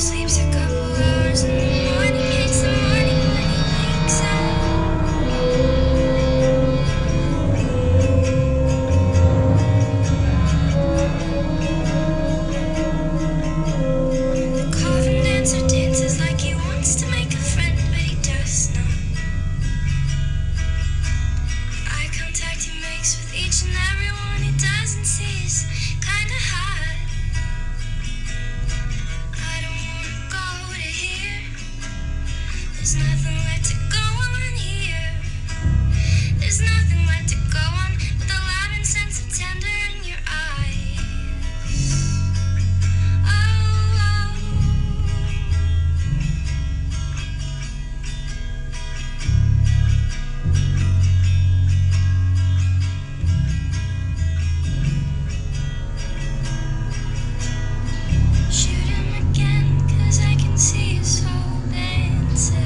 Sleeps a couple hours in the morning, hates the morning when he wakes up. The coffin dancer dances like he wants to make a friend, but he does not. Eye contact he makes with each and every one he doesn't see is kinda hot. I don't wanna go to here. There's nothing left to go on here. There's nothing left to go on but the love and sense of tender in your eyes. Oh, shoot him again, 'cause I can see his soul dancing.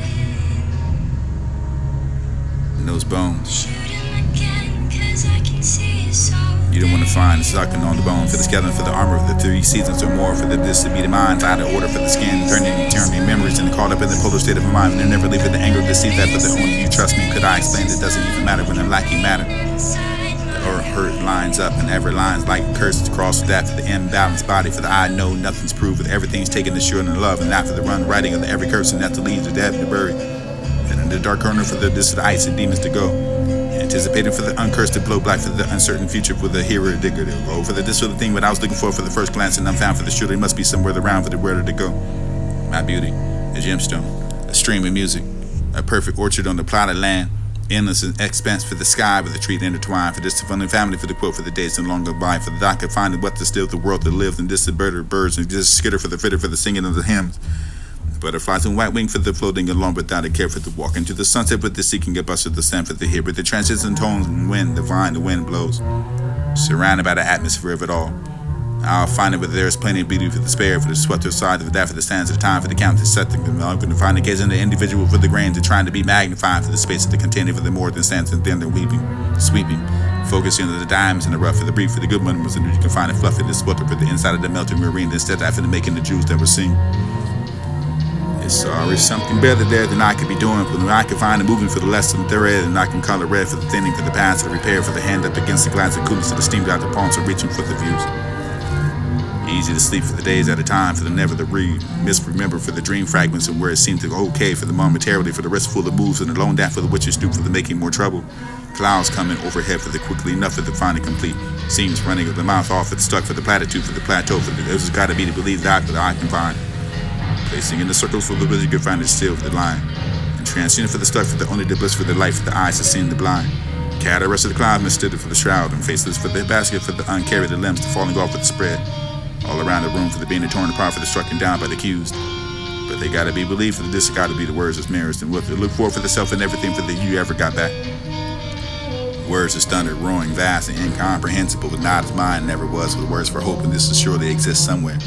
And those bones Shoot him again, 'cause I can see his soul. you don't want to find sucking on the bone for the skeleton, for the armor of the 3 seasons or more, for the disobedient minds out of order, for the skin turning eternity memories and caught up in the polar state of my mind, and they're never leaving the anger of deceit. That for the only you trust me. Could I explain it doesn't even matter when I'm lacking matter or hurt lines up and ever lines like curses across that for the imbalanced body, for the I know nothing's proved, with everything's taken to sure and love, and not for the run writing of the every curse and that to leave the dead to bury, and in the dark corner for the distant ice and demons to go. Anticipating for the uncursed to blow black, for the uncertain future, for the hero digger to go, for the this or the thing what I was looking for the first glance and unfound, for the surely must be somewhere around for the where to go. My beauty, a gemstone, a stream of music, a perfect orchard on the plotted land, endless expanse for the sky with the tree intertwined, for this abundant family, for the quote, for the days no longer by, for the dock of finding what to still the world to live, and this birds and just skitter for the fitter, for the singing of the hymns. Butterflies and white wing for the floating along without a care, for the walk into the sunset with the seeking a bus of the sun, for the hear with the transition tones and wind divine the wind blows, surrounded by the atmosphere of it all. I'll find it where there is plenty of beauty for the spare, for the sweater side of that, for the sands of time, for the count to set them. I'm going to find the gaze in the individual for the grains and trying to be magnified for the space of the container, for the more than sands and then they're weeping, sweeping, focusing on the diamonds and the rough, for the brief, for the good one was, and you can find it fluffy, the sweater for the inside of the melting marine, instead after the making the jewels that were seen. It's always something better there than I could be doing. But when I can find a moving for the less than thread, and I can color red for the thinning, for the pass, for the repair, for the hand up against the glass, the coolness of the steamed out the palms, for reaching for the views. Easy to sleep for the days at a time, for the never to read, misremember for the dream fragments and where it seemed to go okay, for the momentarily, for the rest full of moves, and the lone down for the witches stoop for the making more trouble. Clouds coming overhead for the quickly enough for the finally complete. Seams running of the mouth off, for the stuck, for the platitude, for the plateau, for the there's gotta be to believe that for the I can find. Placing in the circles for the wizard you can find it still for the line. And transcending for the stuck, for the only the bliss, for the light, for the eyes to see the blind. Cat the rest of the cloud misted for the shroud, and faceless for the basket, for the uncarried the limbs, the falling off with the spread. All around the room for the being torn apart, for the struck down by the accused. But they gotta be believed, for the this gotta be the words as mirrors, and what they look for the self and everything for the you ever got back. Words is thunder, roaring, vast and incomprehensible, but not as mine never was, with words for hope, and this is surely exists somewhere.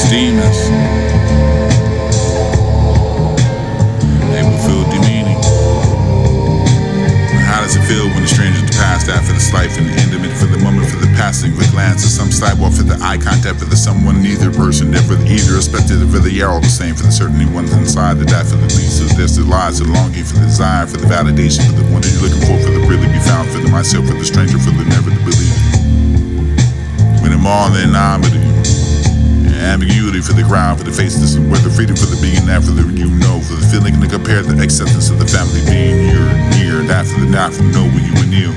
Demons, they will feel demeaning. But how does it feel when a stranger to pass after this life and the intimate for the moment, for the passing of a glance of some sidewalk, for the eye contact, for the someone, neither person, never either expected, for the yeah, all the same, for the certainty ones inside, the that for the leases, there's the lies, the longing, for the desire, for the validation, for the one that you're looking for the really be found, for the myself, for the stranger, for the never to believe. When I'm all in, I'm with you. Ambiguity for the ground, for the faceless, and whether freedom for the being, that for the you know, for the feeling to compare the acceptance of the family being near, that for the not for know when you were near.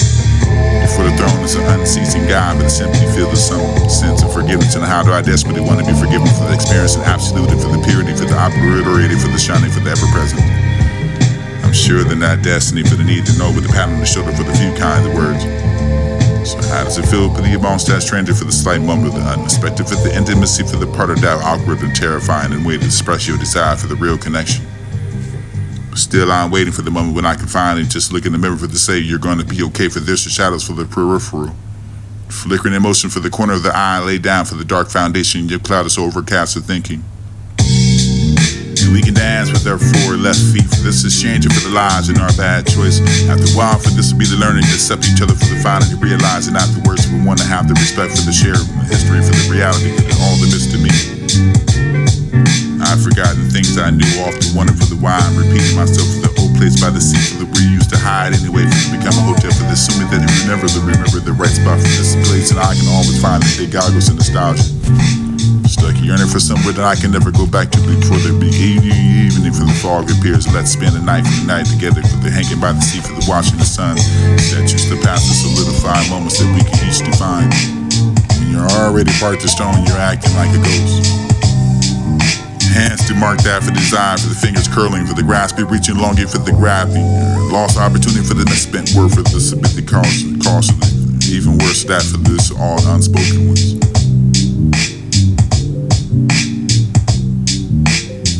Before the throne is an unceasing God, but simply feel the some sense of forgiveness, and how do I desperately want to be forgiven for the experience and absolute, and for the purity, for the obliterated, for the shining, for the ever present. I'm sure that not destiny for the need to know, with the pat on the shoulder for the few kind of words. So how does it feel for the amongst that stranger, for the slight moment of the unexpected, for the intimacy, for the part of that awkward and terrifying and way to express your desire for the real connection? But still I'm waiting for the moment when I can finally just look in the mirror for the say you're going to be okay, for there's the shadows for the peripheral. Flickering emotion for the corner of the eye, lay down for the dark foundation, your cloud is overcast of thinking. And we can dance with our four left feet, for this is changing for the lives in our bad choice. After a while, for this will be the learning to accept each other for the finally realizing afterwards we want to have the respect for the shared history, for the reality that it all the midst to me. I've forgotten things I knew, often wondering for the why. I'm repeating myself for the old place by the sea, for the we used to hide anyway, for it to become a hotel, for the assuming that you remember the right spot for this place, and I can always find the day goggles and nostalgia. Stuck yearning for somewhere that I can never go back to before the evening, for the fog appears. Let's spend the night for the night together, for the hanging by the sea, for the watching the sun. Statues to pass the solidified moments that we can each define. When you're already part of stone, you're acting like a ghost. Hands to mark that for desire, for the fingers curling, for the grasping, reaching longing for the grabbing. Lost opportunity for the misspent word, for the submitted caution. Even worse, that for this all unspoken ones.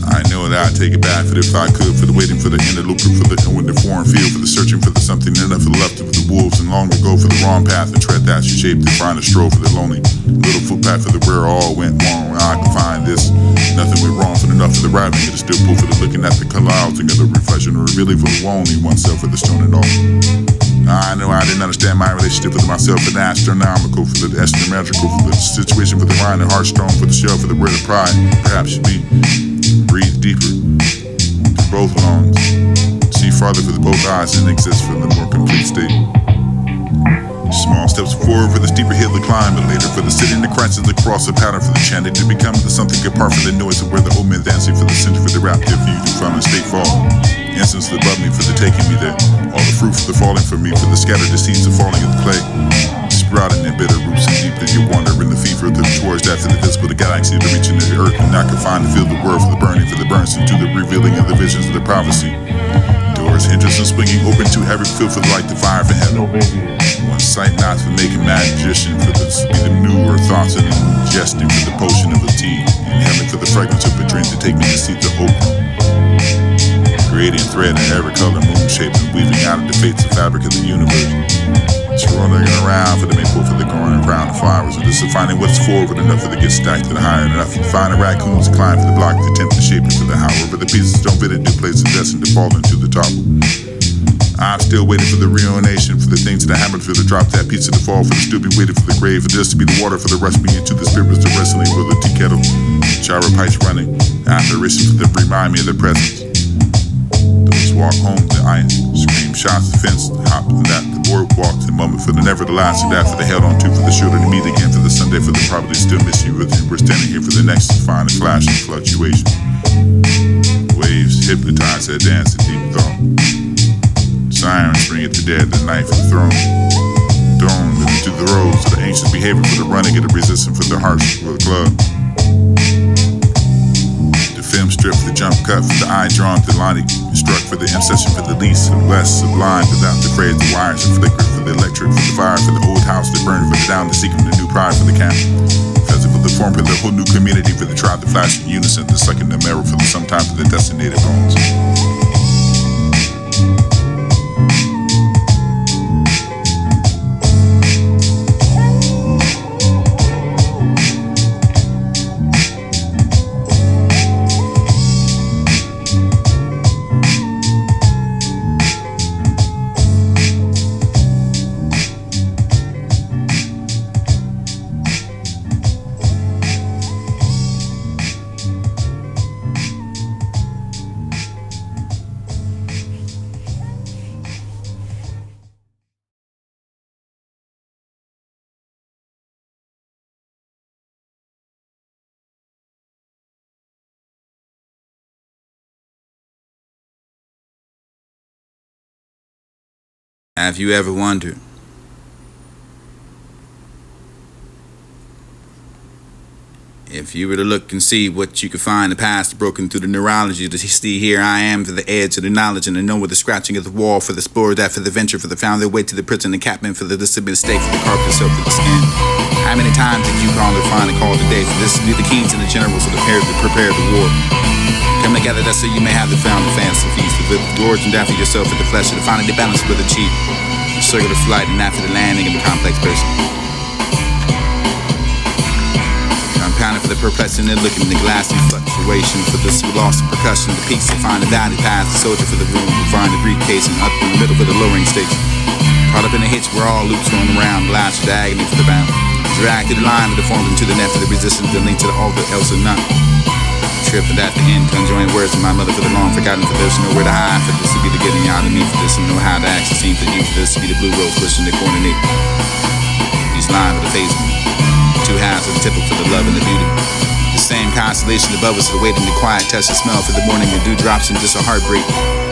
I know that I'd take it back for if I could, for the waiting for the interloper, for the in the foreign field, for the searching for the something enough for the left of the wolves, and long ago for the wrong path and tread that she shaped to find a stroll for the lonely little footpath for the where all went wrong. I can find this. Nothing went wrong for enough for the right wing, it is still pull for the looking at the clouds and the reflection, or really for the lonely oneself for the stone and all. I know I didn't understand my relationship with myself, for the astronomical, for the astrometrical, for the situation, for the mind and heartstone, for the shell, for the word of pride. Perhaps should be breathe deeper through both lungs, see farther for the both eyes, and exist for the more complete state. Small steps forward for the steeper hill to climb, but later for the sitting, the crunches across the pattern for the chanting to become the something apart from the noise of where the old men dancing for the center for the rapture view to from a state fall. Instance above me for the taking me there. All the fruit for the falling for me, for the scattered the seeds of falling in the clay. Sprouting in bitter roots and deep in your wander in the fever towards that for the visible, the galaxy to reach into the earth and not confined to feel the world for the burning, for the burns into the revealing of the visions of the prophecy. Doors, hinges and swinging open to every field for the light, the fire for heaven. One sight not for making magician, for the speed of newer thoughts and ingesting for the potion of the tea, inhaling for the fragrance of a drink to take me to see the hope. Creating thread in every color, moon shape, and weaving out of the fates of fabric of the universe. Swirling around for the maple, for the corn and crown of flowers, and just finding what's forward enough for the get stacked to the higher enough to find the raccoons climb for the block to attempt to shape it for the however the pieces don't fit into place and destined to fall into the topple. I'm still waiting for the reonation, for the things that hammered for the drop that pizza to fall, for the still be waiting for the grave, for just to be the water for the rush me into the spirits to wrestling with the tea kettle, shower pipes running, apparition for the remind me of the presence. Those walk home, the iron, scream shots, the fence, hop, and that the boardwalk, the moment for the nevertheless, and that for the held on to, for the shoulder to meet again, for the Sunday, for the probably still miss you with you. We're standing here for the next to find a flash and fluctuation. Waves hypnotize that dance in deep thought. Sirens bring it to dead, the knife and the throne. Thrown into the roads of the ancient behavior for the running and the resistance for the harsh for the club. The film strip for the jump cut for the eye drawn to line struck for the incession for the least and less sublime without the phrase the wires and flicker for the electric for the fire for the old house that burned for the down the seeking the new pride for the camp. Festival the form for the whole new community for the tribe the flash in unison the sucking the marrow for the sometime for the destinated bones. Have you ever wondered if you were to look and see what you could find the past broken through the neurology to see here I am for the edge of the knowledge and the know with the scratching of the wall for the spore that for the venture for the found their way to the prison encampment for the disability stake for the carpet itself for the skin. How many times did you call to find a call today for this to be the kings and the generals of the pair to prepare the war? Come together, that's so you may have the found the fancy feast, the gorge and down for yourself for the flesh, and to find the balance with the cheap. Circular flight and after the landing of the complex person. perplexing and looking, the glassy fluctuation for the loss of percussion, the peaks to find the valley path, the soldier for the room, who find the briefcase and up in the middle for the lowering station. Caught up in a hitch where all loops roam around, blast for the agony for the bound. Dragged to the line that deformed into the net for the resistance, the link to the altar, else or none. Trip and at the end, conjoined words of my mother for the long forgotten, for there's nowhere to hide, for this to be the getting out of me, for this to know how to actually seem for you, for this to be the blue rose pushing the coordinate. These lines of the face me, two halves of the tipple for the love and the beauty. The same constellation above us, the weight and the quiet touch, the smell for the morning, and dewdrops and just a heartbreak,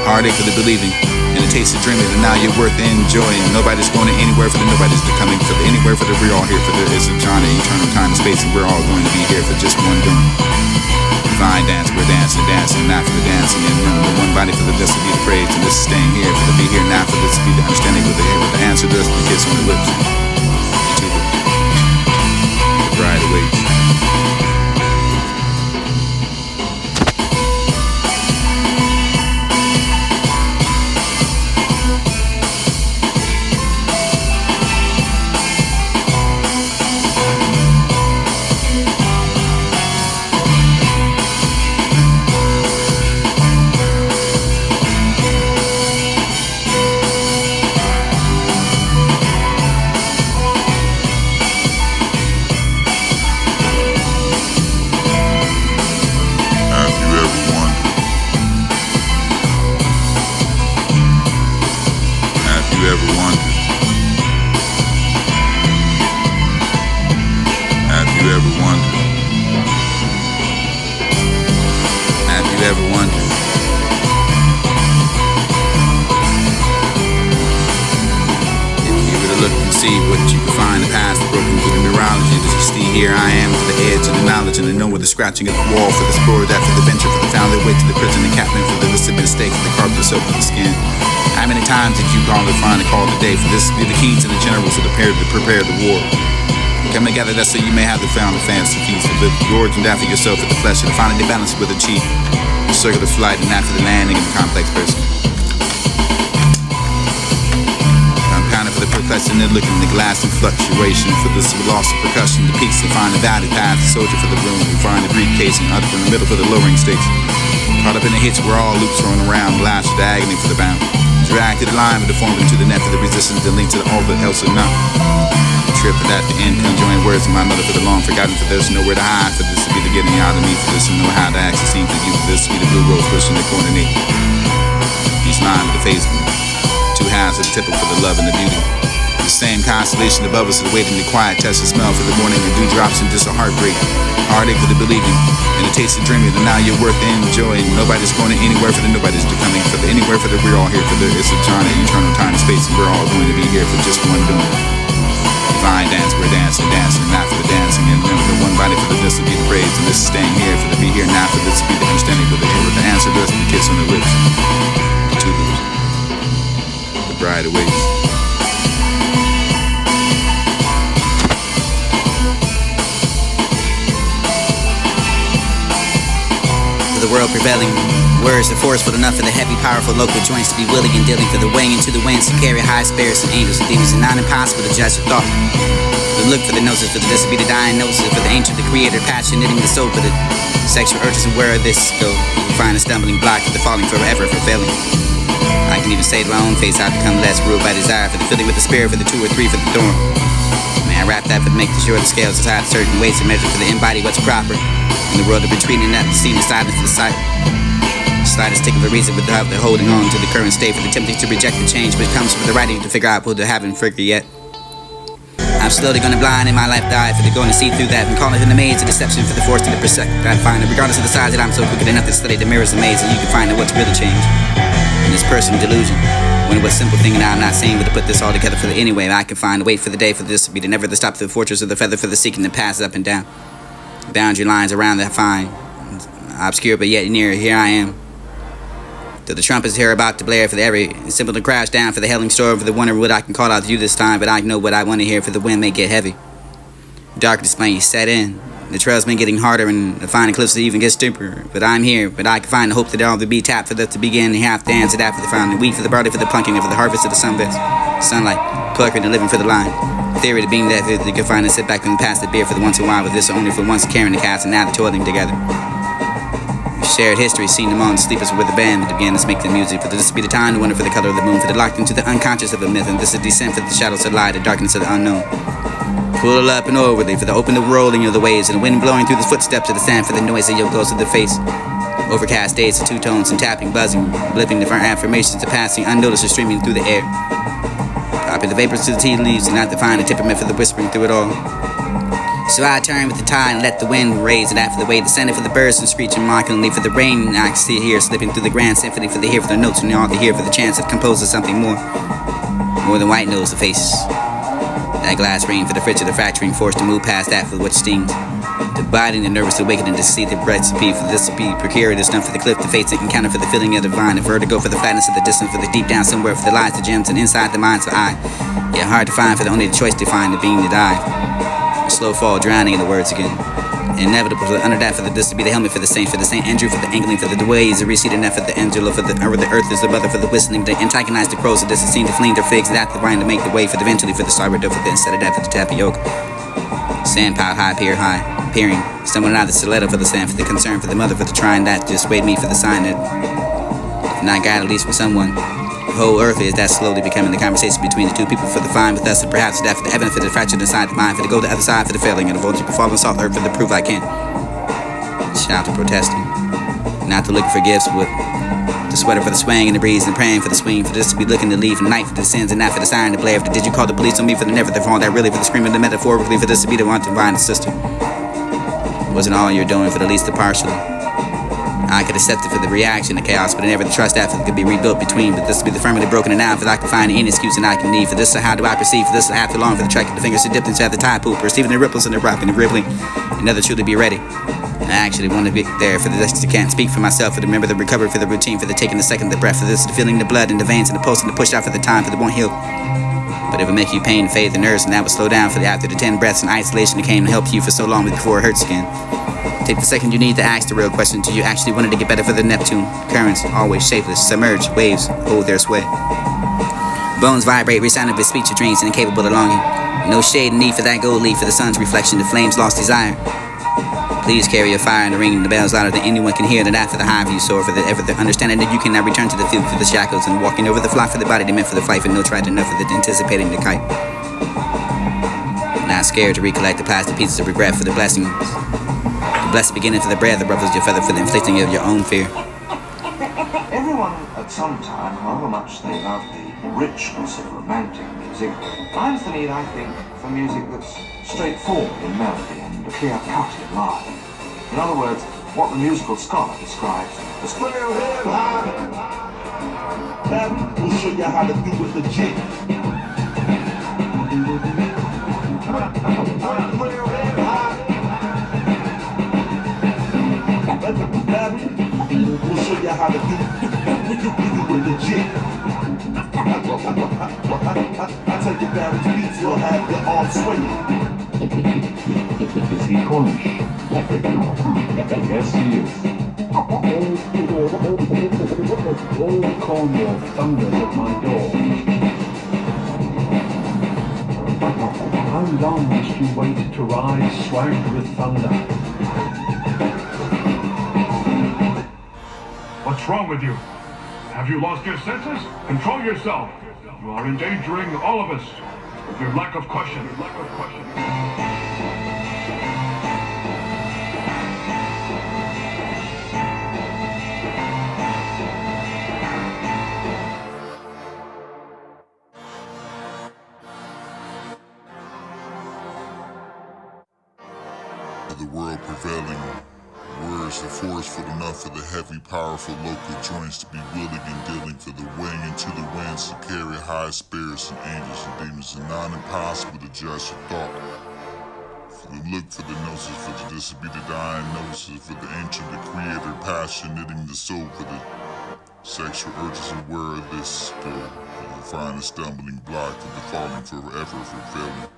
heartache for the believing, and the taste of dreaming, and now you're worth enjoying. Nobody's going anywhere for the nobody's coming for the anywhere for the we're all here for there is a genre, eternal time and space, and we're all going to be here for just one doing. Divine dance, we're dancing, not for the dancing, and remember the one body for the this to be the praise, and this is staying here for the be here now, for this to be the understanding with the answer to us, the kiss on the lips, to the bride awaits. Here I am to the edge of the knowledge, and I know where the scratching of the wall for the spore, that for the venture, for the founder, way to the prison, the captain, for the list of mistakes, for the carpet, the soap, for the skin. How many times did you call to find a call today? For this to be the keys and the generals to prepare the war. Come together, that's so you may have the found the fancy keys to live yours and die for yourself with the flesh, and finally balance with a cheat. The circular flight and after the landing in the complex person. For the perplexing and looking, the glass and fluctuation, for this loss of percussion, the peaks to find the valley path, the soldier for the room, who find the briefcase and up in the middle for the lowering stakes. Caught up in a hitch where all loops thrown around, blast for the agony for the bound. Dragged to the line but deformed into the net for the resistance, the link to the altar, else or none. Trip and at the end, conjoined words of my mother for the long forgotten, for there's nowhere to hide, for this to be the getting out of me, for this to know how to actually seem for you, for this to be the blue rose pushing the coordinate. These lines of the face me, two halves of the tipple for the love and the beauty. The same constellation above us, the weight and the quiet touch, the smell for the morning, and dewdrops and just a heartbreak, heartache for the believing, and the taste of dreaming, and now you're worth enjoying. Nobody's going anywhere for the nobody's coming for the anywhere for the we're all here for the it's a genre, eternal time and space, and we're all going to be here for just one doing. Divine dance, we're dancing, not for the dancing, and remember the one body for the this to be the praise, and this is staying here for the be here now, for this to be the understanding with the answer to us, the kiss on the lips, the two lips, the bride awaits. The world prevailing words are forceful enough for the heavy, powerful local joints to be willing and dealing for the weighing into the winds to carry high spirits and angels and demons, and not impossible to judge the thought. The look for the noses, for the this be the dying noses, for the ancient, the creator, passion knitting the soul, for the sexual urges and where this go. You find a stumbling block for the falling forever, for failing. I can even say to my own face, I become less ruled by desire, for the filling with the spirit, for the two or three, for the thorn. Man, I rap that for to make sure the scales are tied certain ways to measure for the embody what's proper. In the world of between and that, the scene is silent for the sight. Slightest tick of a reason without the holding on to the current state, for the tempting to reject the change, which comes from the writing to figure out what they haven't figured yet. I'm slowly gonna blind in my life die, for the going to see through that and call it in the maze of deception, for the force to the percent I find it, regardless of the size that I'm so quick enough to study the mirrors and maze, and you can find out what's really changed. In this personal delusion, when it was simple thing, and I'm not saying but to put this all together for the anyway, I can find a wait for the day for this to be the never the stop to the fortress of the feather for the seeking that passes up and down. The boundary lines around that fine, obscure but yet near, here I am. Till the trumpets here about to blare for the every simple to crash down for the hailing storm, for the wonder what I can call out to you this time, but I know what I want to hear, for the wind may get heavy. Darkness may set in, the trails may getting harder, and the fine eclipse even gets deeper. But I'm here, but I can find the hope that all will be tapped for that to begin the half dance it after the fountain, the wheat for the barley for the plunking, and for the harvest of the sunlight, plucking and living for the line. Theory to being that they could find and sit back and pass the beer for the ones who want, with this only for once carrying the cast and now they're toiling together. Shared history, seen them on sleepers with a band that began to make the music. For this to be the time to wonder for the color of the moon, for the locked into the unconscious of a myth, and this is descent for the shadows to lie, the darkness of the unknown. Pull up and overly, for the open the rolling of the waves, and the wind blowing through the footsteps of the sand, for the noise of your ghost of the face. Overcast days of two tones and tapping, buzzing, blipping different affirmations to passing, unnoticed or streaming through the air. Copy the vapors to the tea leaves, and not define the temperament for the whispering through it all. So I turn with the tide and let the wind raise it after the way, the sounding for the birds and screeching mockingly for the rain. And I can see here slipping through the grand symphony for the hear for the notes, and all the hear for the chance of composing something more than white nose the faces. That glass rain for the fridge of the fracturing, forced to move past that for what stings. Dividing the nervous awakening to see the recipe for this will be precarious enough for the cliff to face it, encounter for the feeling of the divine, and vertigo for the flatness of the distance, for the deep down somewhere for the lies, the gems, and inside the mind's eye. Yet hard to find for the only choice to find the being to die. A slow fall, drowning in the words again. Inevitable for the under that for the this to be the helmet for the Saint Andrew for the angling for the ways, the receding net for the angel for the earth is the mother for the whistling, the antagonize the crows, the distance seen to fling their figs, that the wine to make the way for the eventually for the sourdough for the instead of that for the tapioca. Sand piled high, pier high, peering, stumbling out of the stiletto for the sand, for the concern for the mother for the trying that just wait me for the sign that if not God at least for someone. The whole earth is that slowly becoming the conversation between the two people for the fine with us, and perhaps that for the evidence for the fractured inside the mind, for the go the other side for the failing, and the vulture for falling salt earth for the proof I can. Shout to protesting, not to look for gifts, but the sweater for the swaying and the breeze and praying for the swing, for this to be looking to leave, and night for the sins and not for the siren to blare. For the did you call the police on me for the never the fall that really for the screaming the metaphorically for this to be the one to find the sister. It wasn't all you're doing for the least the partially. I could accept it for the reaction to chaos, but I never trust that for it could be rebuilt between. But this to be the firmly broken and now for that I can find any excuse and I can need. For this, so how do I perceive? For this, I have to long for the track of the fingers to dip into the tide pool, perceiving the ripples and the rock and the rippling. Another truly be ready. I actually want to be there for this. I can't speak for myself, for the remember the recovery, for the routine, for the taking the second, the breath, for this, the feeling the blood in the veins and the pulse and the push out for the time, for the won't heal. But it would make you pain, faith, and nerves, and that would slow down for the after the 10 breaths and isolation that came to help you for so long before it hurts again. Take the second you need to ask the real question. Do you actually wanted to get better for the Neptune? Currents, always shapeless, submerged, waves hold their sway. Bones vibrate, resounding with speech of dreams and incapable of longing. No shade and need for that gold leaf for the sun's reflection, the flames lost desire. Please carry your fire and the ringing the bells louder than anyone can hear. That after the high view soar for the ever the understanding that you cannot return to the field for the shackles and walking over the fly for the body they meant for the flight, for no tried enough for the anticipating the kite. Not scared to recollect the plastic pieces of regret for the blessings. The blessed beginning for the bread that ruffles your feather for the inflicting of your own fear. Everyone at some time, however much they love the richness of romantic music, finds the need, I think, for music that's straightforward in melody and clear-cut in line. In other words, what the musical scholar describes as clear head high. That will show you how to do it legit. Clear head high. We'll show you how to do it legit. I take it down to beats, you'll have your arms swinging. Is he Cornish? Yes, he is. Old Cornwall thunders at my door. How long must you wait to rise swagged with thunder? What's wrong with you? Have you lost your senses? Control yourself. You are endangering all of us with your lack of caution. The world prevailing words, the force for enough for the heavy, powerful local joints to be willing and dealing for the wing into the winds to carry high spirits and angels and demons and not impossible to judge the thought. For the look for the gnosis, for the this to be the dying gnosis, for the ancient, the creator, passion knitting the soul for the sexual urges and where this go. You find a stumbling block for the falling forever for failing.